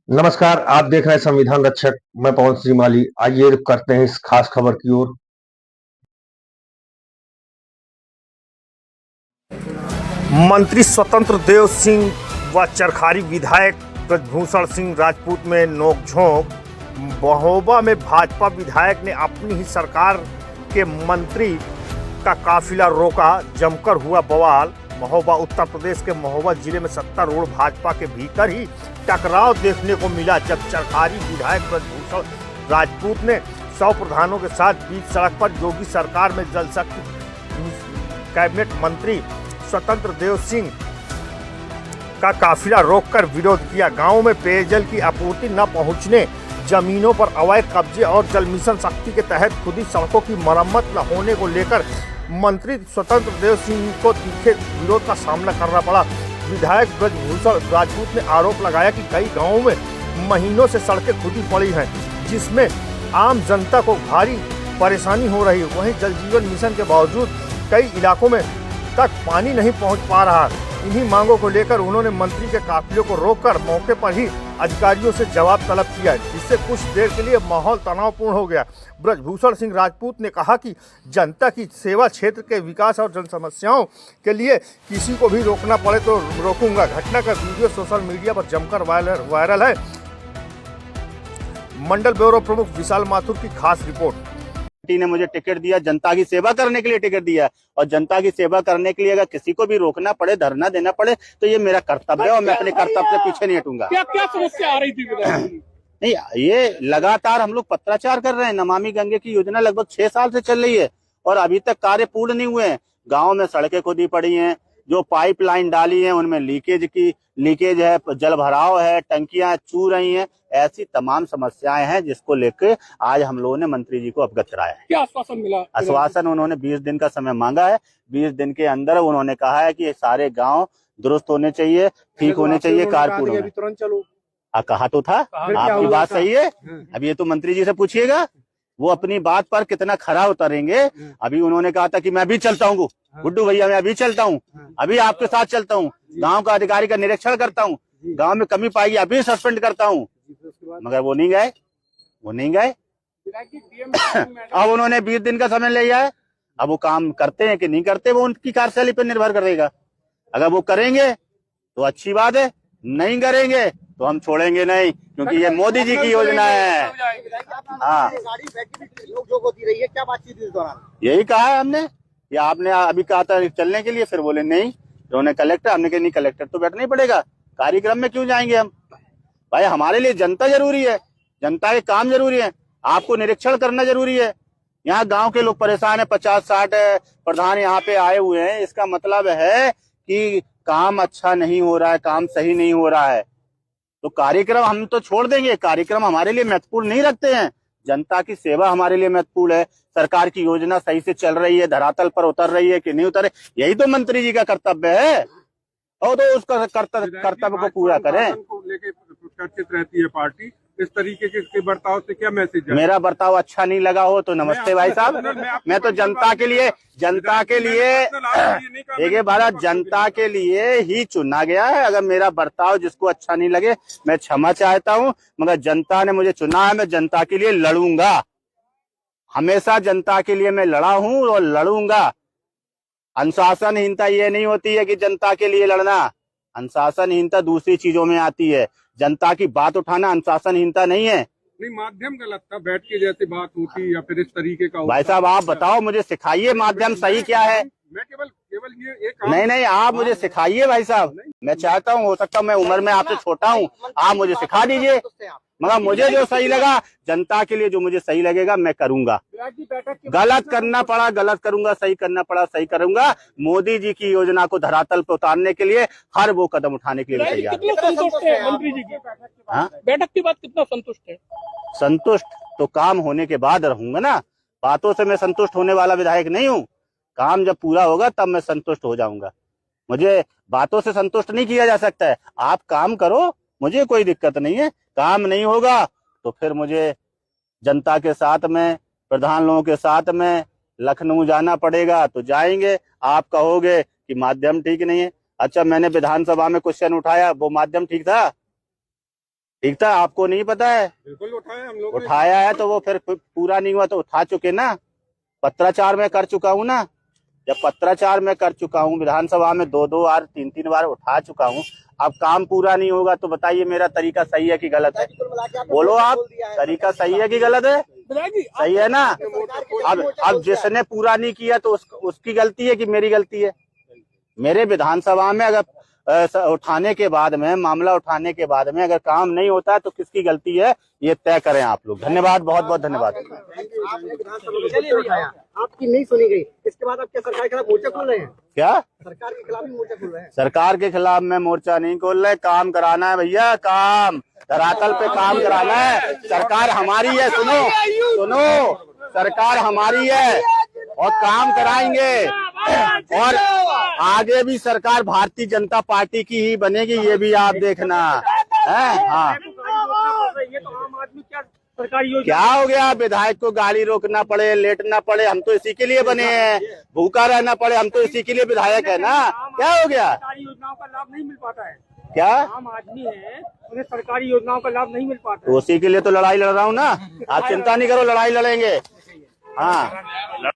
नमस्कार, आप देख रहे हैं संविधान रक्षक। मैं पवन सिंह माली। आइए रुक करते हैं इस खास खबर की ओर। मंत्री स्वतंत्र देव सिंह व चरखारी विधायक ब्रजभूषण सिंह राजपूत में नोकझोंक। महोबा में भाजपा विधायक ने अपनी ही सरकार के मंत्री का काफिला रोका, जमकर हुआ बवाल। महोबा उत्तर प्रदेश के महोबा जिले में सत्तारूढ़ भाजपा के भीतर ही टकराव देखने को मिला, जब चरखारी विधायक ब्रजभूषण राजपूत ने 100 प्रधानों के साथ बीच सड़क पर योगी सरकार में जल शक्ति कैबिनेट मंत्री स्वतंत्र देव सिंह का काफिला रोककर विरोध किया। गांव में पेयजल की आपूर्ति न पहुंचने, जमीनों पर अवैध कब्जे और जल मिशन शक्ति के तहत खुदी सड़कों की मरम्मत न होने को लेकर मंत्री स्वतंत्र देव सिंह को तीखे विरोध का सामना करना पड़ा। विधायक ब्रजभूषण राजपूत ने आरोप लगाया कि कई गांवों में महीनों से सड़कें खुदी पड़ी हैं, जिसमें आम जनता को भारी परेशानी हो रही है। वहीं जल जीवन मिशन के बावजूद कई इलाकों में तक पानी नहीं पहुंच पा रहा। इन्हीं मांगों को लेकर उन्होंने मंत्री के काफिले को रोककर मौके पर ही अधिकारियों से जवाब तलब किया, जिससे कुछ देर के लिए माहौल तनावपूर्ण हो गया। ब्रजभूषण सिंह राजपूत ने कहा कि जनता की सेवा, क्षेत्र के विकास और जन समस्याओं के लिए किसी को भी रोकना पड़े तो रोकूंगा। घटना का वीडियो सोशल मीडिया पर जमकर वायरल है। मंडल ब्यूरो प्रमुख विशाल माथुर की खास रिपोर्ट। पार्टी ने मुझे टिकट दिया, जनता की सेवा करने के लिए टिकट दिया, और जनता की सेवा करने के लिए अगर किसी को भी रोकना पड़े, धरना देना पड़े, तो ये मेरा कर्तव्य है और मैं अपने कर्तव्य से पीछे नहीं हटूंगा। क्या क्या समस्या आ रही थी? नहीं, ये लगातार हम लोग पत्राचार कर रहे हैं। नमामि गंगे की योजना लगभग 6 साल से चल रही है और अभी तक कार्य पूर्ण नहीं हुए हैं। गाँव में सड़कें खुदी पड़ी हैं, जो पाइपलाइन डाली है उनमें लीकेज है, जल भराव है, टंकियां चू रही हैं। ऐसी तमाम समस्याएं हैं जिसको लेकर आज हम लोगों ने मंत्री जी को अवगत कराया है। क्या आश्वासन मिला? आश्वासन उन्होंने 20 दिन का समय मांगा है। 20 दिन के अंदर उन्होंने कहा है कि सारे गांव दुरुस्त होने चाहिए, ठीक होने चाहिए, कारपूर्ण होने। तुरंत चलो। कहा तो था, आपकी बात सही है। अब ये तो मंत्री जी से पूछिएगा, वो अपनी बात पर कितना खरा उतरेंगे। अभी उन्होंने कहा था कि मैं अभी चलता हूँ गुड्डू भैया, मैं अभी चलता हूँ, अभी आपके साथ चलता हूँ, गांव का अधिकारी का निरीक्षण करता हूँ, गांव में कमी पाई अभी सस्पेंड करता हूँ, मगर वो नहीं गए। अब उन्होंने 20 दिन का समय लिया है। अब वो काम करते हैं कि नहीं करते, वो उनकी कार्यशैली पर निर्भर करेगा। अगर वो करेंगे तो अच्छी बात है, नहीं करेंगे तो हम छोड़ेंगे नहीं, क्योंकि ये मोदी जी की योजना है। हाँ, क्या बातचीत इस दौरान यही कहा है हमने कि आपने अभी कहा था चलने के लिए, फिर बोले नहीं, उन्होंने कलेक्टर, हमने कहा नहीं, कलेक्टर तो बैठना ही पड़ेगा, कार्यक्रम में क्यों जाएंगे हम? भाई हमारे लिए जनता जरूरी है, जनता के काम जरूरी है, आपको निरीक्षण करना जरूरी है। यहाँ गांव के लोग परेशान है, 50-60 प्रधान यहाँ पे आए हुए हैं। इसका मतलब है कि काम अच्छा नहीं हो रहा है, काम सही नहीं हो रहा है, तो कार्यक्रम हम तो छोड़ देंगे। कार्यक्रम हमारे लिए महत्वपूर्ण नहीं रखते हैं, जनता की सेवा हमारे लिए महत्वपूर्ण है। सरकार की योजना सही से चल रही है, धरातल पर उतर रही है कि नहीं उतरे, यही तो मंत्री जी का कर्तव्य है, और तो उसका कर्तव्य को पूरा करें। चर्चित रहती है पार्टी, इस तरीके के बर्ताव से क्या मैसेज है? मेरा बर्ताव अच्छा नहीं लगा हो तो नमस्ते भाई साहब, मैं तो जनता के लिए देखिए भारत जनता के लिए ही चुना गया है। अगर मेरा बर्ताव जिसको अच्छा नहीं लगे, मैं क्षमा चाहता हूं, मगर जनता ने मुझे चुना है, मैं जनता के लिए लड़ूंगा। हमेशा जनता के लिए मैं लड़ा हूं और लड़ूंगा। अनुशासनहीनता ये नहीं होती है कि जनता के लिए लड़ना, अनुशासनहीनता दूसरी चीजों में आती है। जनता की बात उठाना अनुशासनहीनता नहीं है। नहीं, माध्यम गलत था, बैठ के जैसे बात होती या फिर इस तरीके का। भाई साहब आप बताओ, मुझे सिखाइए माध्यम सही क्या है। मैं केवल ये एक नहीं, आप मुझे सिखाइए भाई साहब। मैं चाहता हूँ, हो सकता है मैं उम्र में आपसे छोटा हूँ, आप मुझे सिखा दीजिए, मगर मुझे जो सही लगा, जनता के लिए जो मुझे सही लगेगा मैं करूंगा। गलत करना पड़ा गलत करूंगा, सही करना पड़ा सही करूंगा। मोदी जी की योजना को धरातल पर उतारने के लिए हर वो कदम उठाने के लिए तैयार। कितना संतुष्ट है मंत्री जी की बैठक के बाद? कितना संतुष्ट है? संतुष्ट तो काम होने के बाद रहूंगा ना, बातों से मैं संतुष्ट होने वाला विधायक नहीं हूँ। काम जब पूरा होगा तब मैं संतुष्ट हो जाऊंगा। मुझे बातों से संतुष्ट नहीं किया जा सकता है। आप काम करो, मुझे कोई दिक्कत नहीं है। काम नहीं होगा तो फिर मुझे जनता के साथ में, प्रधान लोगों के साथ में लखनऊ जाना पड़ेगा, तो जाएंगे। आप कहोगे कि माध्यम ठीक नहीं है, अच्छा मैंने विधानसभा में क्वेश्चन उठाया, वो माध्यम ठीक था? ठीक था, आपको नहीं पता है? बिल्कुल उठाया हम लोग ने। उठाया है तो वो फिर पूरा नहीं हुआ तो उठा चुके ना। पत्राचार में कर चुका हूँ ना, जब पत्राचार में कर चुका हूँ, विधानसभा में 2-2 बार 3-3 बार उठा चुका हूँ। अब काम पूरा नहीं होगा तो बताइए मेरा तरीका सही है कि गलत है? बोलो आप, तरीका सही है कि गलत है? सही है ना। अब जिसने पूरा नहीं किया तो उसकी गलती है कि मेरी गलती है? मेरे विधानसभा में अगर उठाने के बाद में, मामला उठाने के बाद में अगर काम नहीं होता है तो किसकी गलती है, ये तय करें आप लोग। धन्यवाद, बहुत बहुत धन्यवाद। आपकी नहीं सुनी गई, इसके बाद आप क्या सरकार के खिलाफ मोर्चा खोल रहे हैं? क्या सरकार के खिलाफ ही मोर्चा खोल रहे हैं? सरकार के खिलाफ मैं मोर्चा नहीं खोल रहे, काम कराना है भैया, काम धरातल पे काम कराना है। सरकार हमारी है, सुनो, सरकार हमारी है और काम कराएंगे। और आगे भी सरकार भारतीय जनता पार्टी की ही बनेगी, ये भी आप देखना है। हाँ, ये तो आम आदमी क्या सरकारी योजना क्या हो गया? विधायक को गाड़ी रोकना पड़े, लेटना पड़े, हम तो इसी के लिए बने हैं। भूखा रहना पड़े, हम तो इसी के लिए विधायक है ना। क्या हो गया? सरकारी योजनाओं का लाभ नहीं मिल पाता है। क्या आम आदमी है, उन्हें सरकारी योजनाओं का लाभ नहीं मिल पाता तो उसी के लिए तो लड़ाई लड़ रहा हूँ ना। आप चिंता नहीं करो, लड़ाई लड़ेंगे। हाँ।